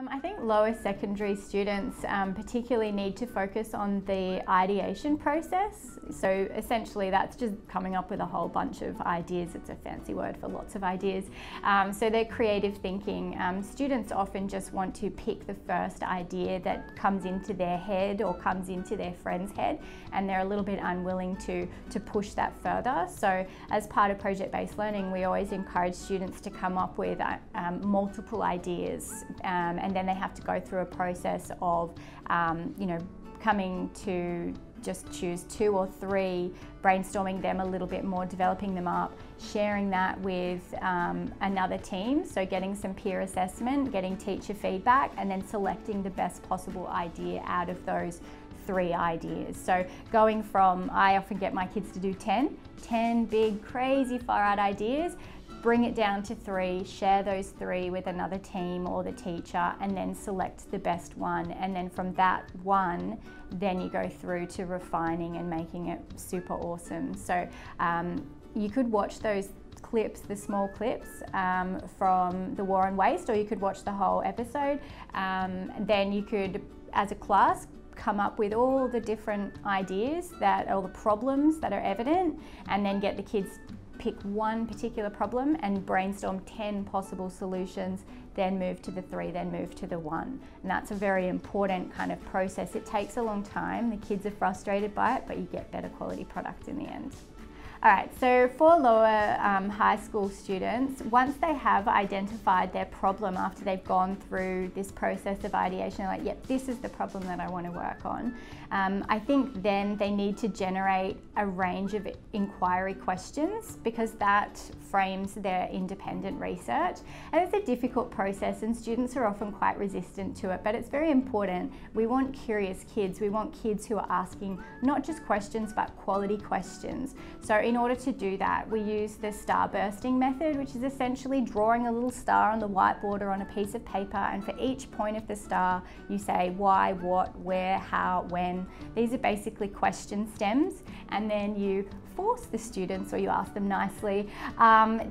I think lower secondary students particularly need to focus on the ideation process. So essentially that's just coming up with a whole bunch of ideas. It's a fancy word for lots of ideas. So they're creative thinking. Students often just want to pick the first idea that comes into their head or comes into their friend's head, and they're a little bit unwilling to push that further. So as part of project-based learning, we always encourage students to come up with multiple ideas, and then they have to go through a process of, coming to just choose 2 or 3, brainstorming them a little bit more, developing them up, sharing that with another team, so getting some peer assessment, getting teacher feedback, and then selecting the best possible idea out of those 3 ideas. So going from, I often get my kids to do 10 big, crazy, far out ideas, bring it down to 3, share those 3 with another team or the teacher, and then select the best one. And then from that one, then you go through to refining and making it super awesome. So you could watch those clips, the small clips from the War on Waste, or you could watch the whole episode. Then you could, as a class, come up with all the different ideas, all the problems that are evident, and then get the kids pick one particular problem and brainstorm 10 possible solutions, then move to the 3, then move to the 1. And that's a very important kind of process. It takes a long time, the kids are frustrated by it, but you get better quality product in the end. All right, so for lower high school students, once they have identified their problem after they've gone through this process of ideation, they're like, yep, this is the problem that I want to work on. I think then they need to generate a range of inquiry questions, because that frames their independent research. And it's a difficult process, and students are often quite resistant to it, but it's very important. We want curious kids. We want kids who are asking not just questions, but quality questions. So in order to do that, we use the starbursting method, which is essentially drawing a little star on the whiteboard or on a piece of paper, and for each point of the star, you say why, what, where, how, when. These are basically question stems, and then you force the students, or you ask them nicely,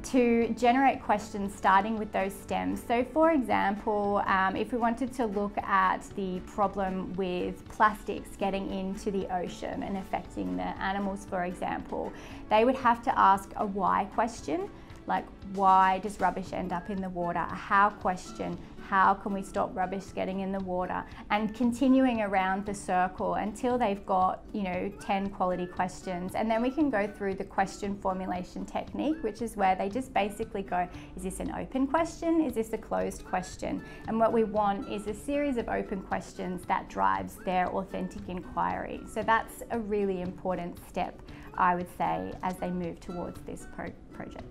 to generate questions starting with those stems. So for example, if we wanted to look at the problem with plastics getting into the ocean and affecting the animals, for example, they would have to ask a why question, like why does rubbish end up in the water? A how question, how can we stop rubbish getting in the water? And continuing around the circle until they've got 10 quality questions. And then we can go through the question formulation technique, which is where they just basically go, is this an open question? Is this a closed question? And what we want is a series of open questions that drives their authentic inquiry. So that's a really important step, I would say, as they move towards this project.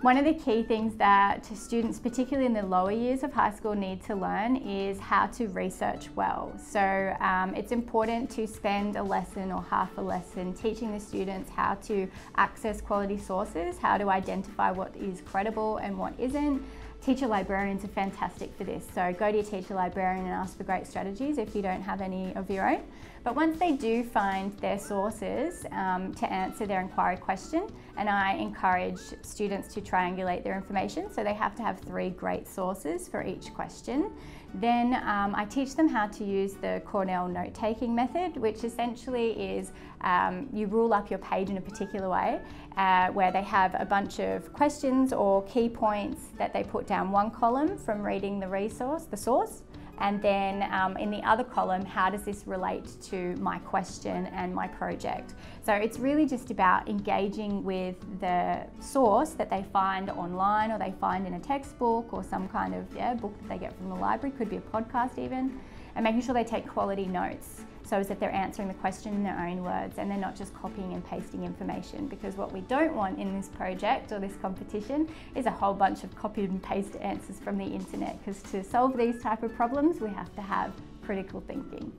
One of the key things that students, particularly in the lower years of high school, need to learn is how to research well. So it's important to spend a lesson or half a lesson teaching the students how to access quality sources, how to identify what is credible and what isn't. Teacher librarians are fantastic for this, so go to your teacher librarian and ask for great strategies if you don't have any of your own. But once they do find their sources to answer their inquiry question, and I encourage students to triangulate their information, so they have to have 3 great sources for each question. Then I teach them how to use the Cornell note-taking method, which essentially is you rule up your page in a particular way, where they have a bunch of questions or key points that they put down one column from reading the source, and then in the other column, how does this relate to my question and my project? So it's really just about engaging with the source that they find online, or they find in a textbook, or some kind of book that they get from the library, could be a podcast even, and making sure they take quality notes, so as that they're answering the question in their own words and they're not just copying and pasting information, because what we don't want in this project or this competition is a whole bunch of copied and paste answers from the internet, because to solve these type of problems we have to have critical thinking.